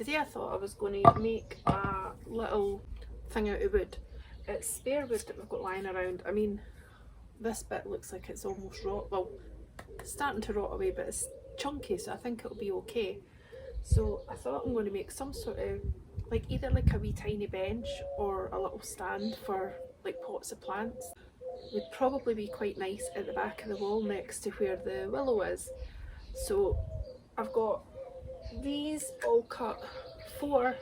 Today I thought I was going to make a little thing out of wood. It's spare wood that we've got lying around. I mean, this bit looks like it's almost rot, well, it's starting to rot away, but it's chunky, so I think it'll be okay. So I thought I'm going to make some sort of, like, either like a wee tiny bench or a little stand for like pots of plants. Would probably be quite nice at the back of the wall next to where the willow is. So I've got these all cut, 4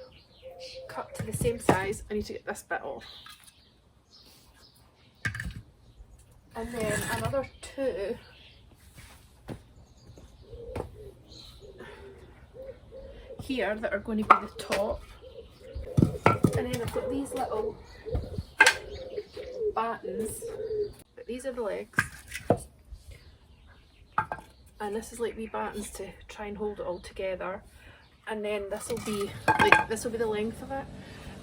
cut to the same size. I need to get this bit off. And then another 2 here that are going to be the top. And then I've got these little battens. These are the legs. And this is like wee battens to try and hold it all together. And then this will be like, this will be the length of it.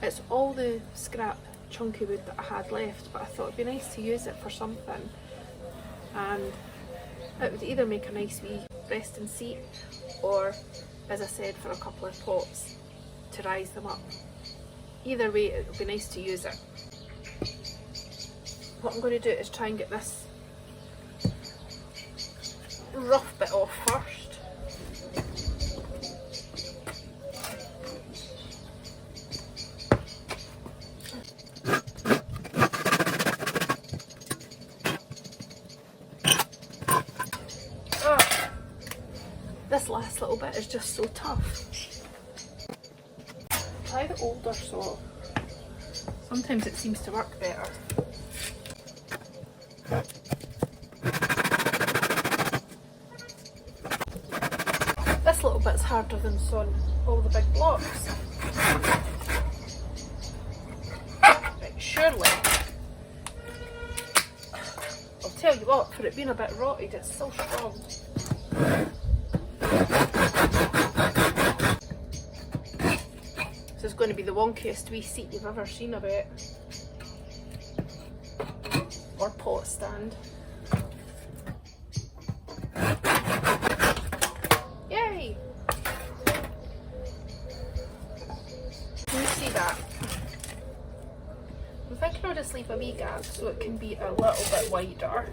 It's all the scrap chunky wood that I had left, but I thought it'd be nice to use it for something. And it would either make a nice wee resting seat, or, as I said, for a couple of pots to rise them up. Either way, it would be nice to use it. What I'm going to do is try and get this rough bit off first. Oh, this last little bit is just so tough. Try the older saw. Sometimes it seems to work better. This little bit's harder than sawing all the big blocks. Right, surely. I'll tell you what, for it being a bit rotted, it's so strong. This is going to be the wonkiest wee seat you've ever seen, I bet. Or pot stand. Yay! Can you see that? I'm thinking I'll just leave a wee gap so it can be a little bit wider.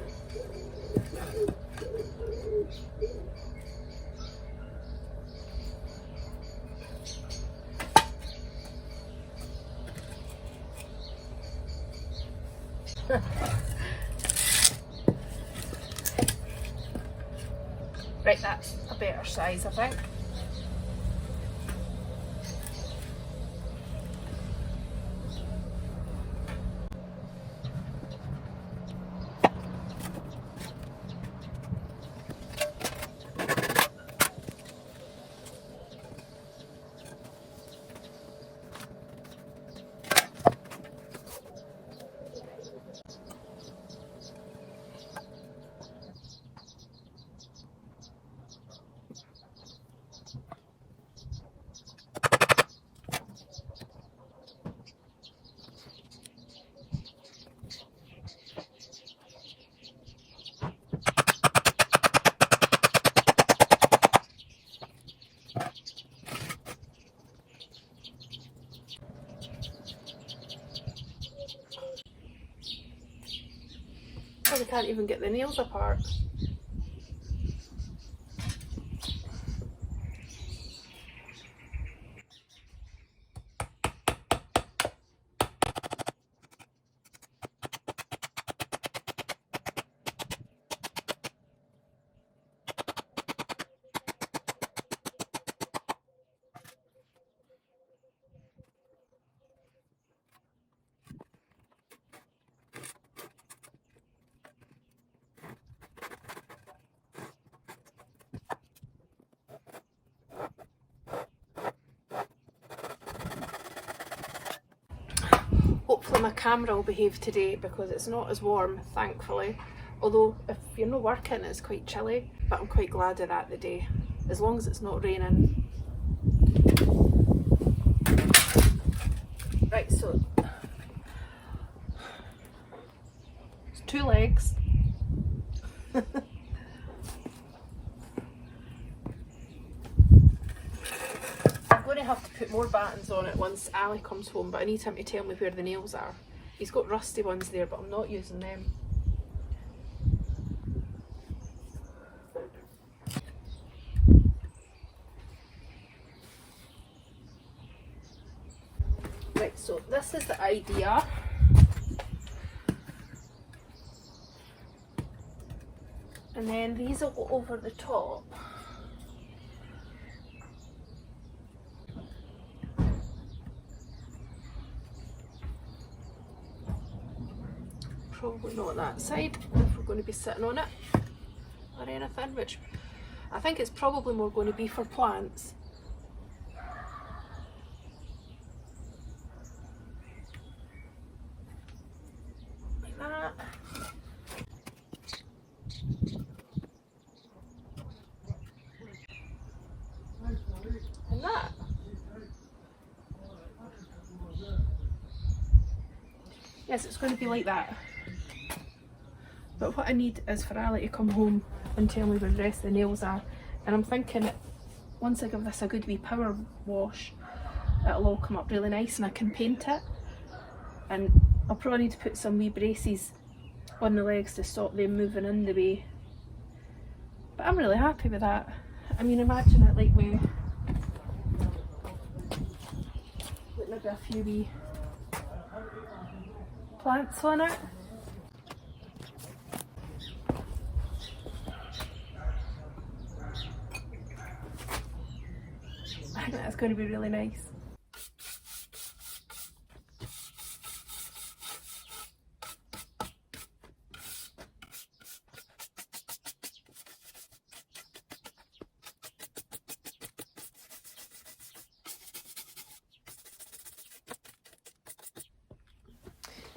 Right, that's a better size, I think. I can't even get the nails apart. Hopefully my camera will behave today because it's not as warm, thankfully. Although if you're not working it's quite chilly, but I'm quite glad of that today, as long as it's not raining. Right, so it's 2 legs. I'm going to have to put more battens on it once Ali comes home, but I need him to tell me where the nails are. He's got rusty ones there, but I'm not using them. Right, so this is the idea. And then these will go over the top. Probably not that side if we're going to be sitting on it or anything, which I think it's probably more going to be for plants. Like that. And that. Yes, it's going to be like that. But what I need is for Ali to come home and tell me where the rest of the nails are. And I'm thinking once I give this a good wee power wash, it'll all come up really nice and I can paint it. And I'll probably need to put some wee braces on the legs to stop them moving in the way. But I'm really happy with that. I mean, imagine it like with maybe a few wee plants on it. I think that's going to be really nice.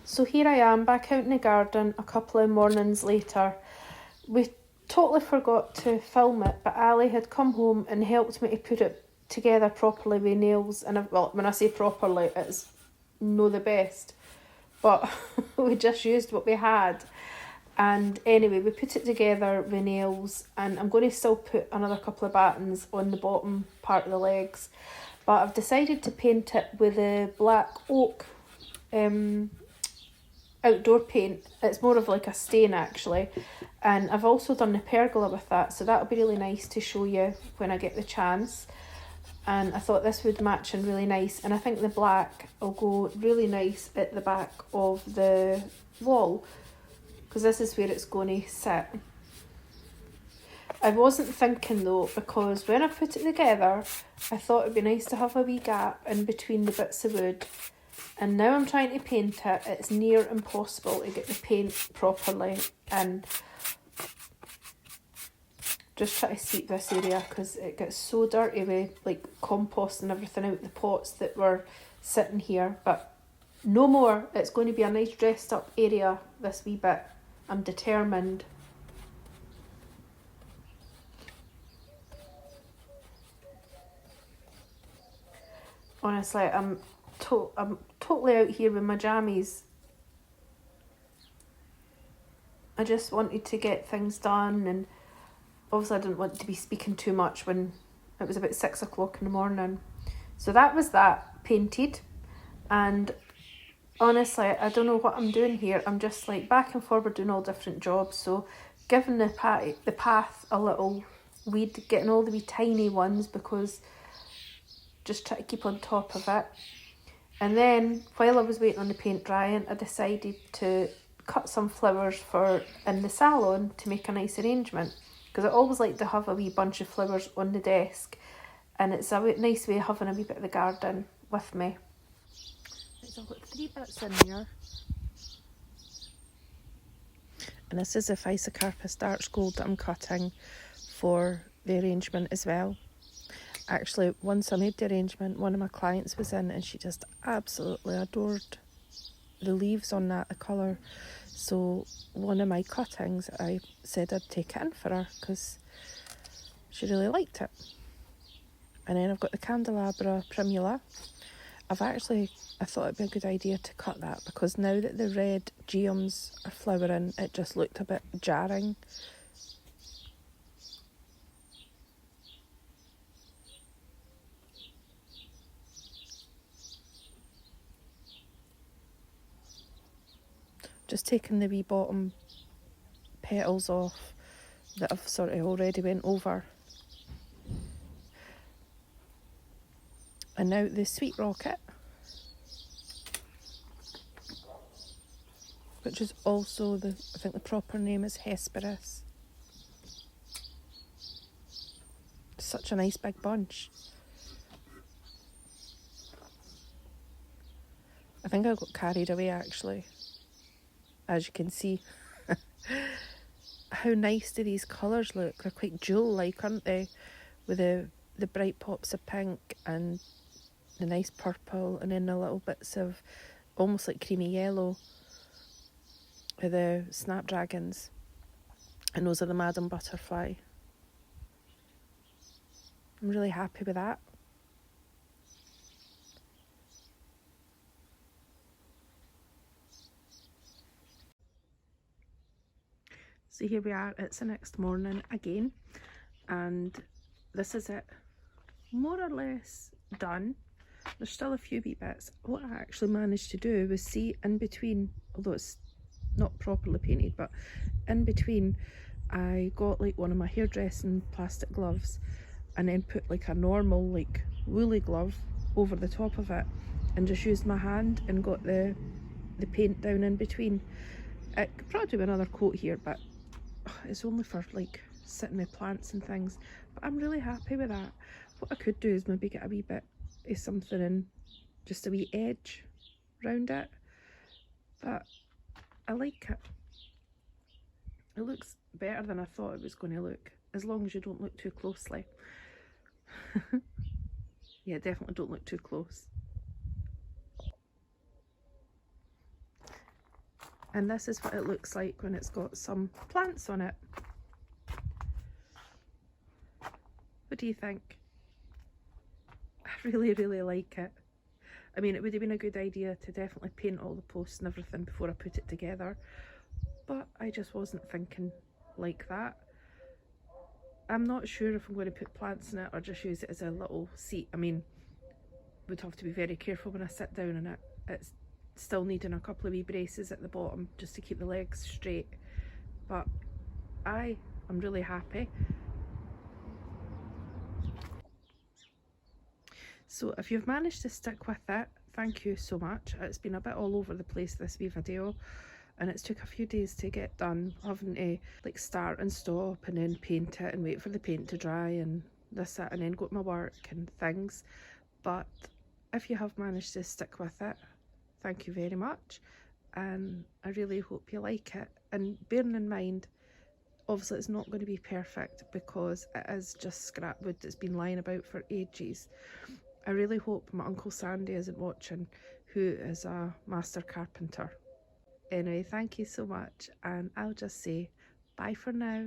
So here I am back out in the garden a couple of mornings later. We totally forgot to film it, but Ali had come home and helped me to put it together properly with nails. And well, when I say properly, it's no the best, but we just used what we had. And anyway, we put it together with nails, and I'm going to still put another couple of battens on the bottom part of the legs, but I've decided to paint it with a black oak outdoor paint. It's more of like a stain actually, and I've also done the pergola with that, so that'll be really nice to show you when I get the chance. And I thought this would match in really nice, and I think the black will go really nice at the back of the wall, because this is where it's going to sit. I wasn't thinking though, because when I put it together I thought it'd be nice to have a wee gap in between the bits of wood, and now I'm trying to paint it, it's near impossible to get the paint properly, and just try to sweep this area because it gets so dirty with like compost and everything out the pots that were sitting here. But no more, it's going to be a nice dressed up area this wee bit. I'm determined. Honestly, I'm totally out here with my jammies. I just wanted to get things done, and obviously I didn't want to be speaking too much when it was about 6 o'clock in the morning. So that was that painted, and honestly I don't know what I'm doing here. I'm just like back and forward doing all different jobs, so giving the path a little weed, getting all the wee tiny ones, because just try to keep on top of it. And then while I was waiting on the paint drying, I decided to cut some flowers for in the salon to make a nice arrangement, because I always like to have a wee bunch of flowers on the desk, and it's a nice way of having a wee bit of the garden with me. So I've got 3 bits in here, and this is a Physocarpus Dark Gold that I'm cutting for the arrangement as well. Actually, once I made the arrangement, one of my clients was in and she just absolutely adored the leaves on that, the colour. So one of my cuttings, I said I'd take it in for her because she really liked it. And then I've got the Candelabra Primula. I thought it'd be a good idea to cut that, because now that the red geums are flowering, it just looked a bit jarring. Just taking the wee bottom petals off that I've sort of already went over. And now the sweet rocket, which is also I think the proper name is Hesperus. Such a nice big bunch. I think I got carried away actually. As you can see. How nice do these colours look? They're quite jewel-like, aren't they? With the bright pops of pink and the nice purple, and then the little bits of almost like creamy yellow with the snapdragons. And those are the Madam Butterfly. I'm really happy with that. So here we are, it's the next morning again, and this is it, more or less done. There's still a few wee bits. What I actually managed to do was see in between, although it's not properly painted, but in between I got like one of my hairdressing plastic gloves and then put like a normal like woolly glove over the top of it and just used my hand and got the paint down in between. I could probably do another coat here, but it's only for like sitting with plants and things, but I'm really happy with that. What I could do is maybe get a wee bit of something in, just a wee edge round it, but I like it. It looks better than I thought it was going to look, as long as you don't look too closely. Yeah, definitely don't look too close. And this is what it looks like when it's got some plants on it. What do you think? I really, really like it. I mean, it would have been a good idea to definitely paint all the posts and everything before I put it together, but I just wasn't thinking like that. I'm not sure if I'm going to put plants in it or just use it as a little seat. I mean, would have to be very careful when I sit down in it. It's still needing a couple of wee braces at the bottom just to keep the legs straight, but I'm really happy. So if you've managed to stick with it, thank you so much. It's been a bit all over the place, this wee video, and it's took a few days to get done, having to like start and stop and then paint it and wait for the paint to dry and this, that, and then go to my work and things. But if you have managed to stick with it, thank you very much, and I really hope you like it. And bearing in mind, obviously it's not going to be perfect because it is just scrap wood that's been lying about for ages. I really hope my Uncle Sandy isn't watching, who is a master carpenter. Anyway, thank you so much, and I'll just say bye for now.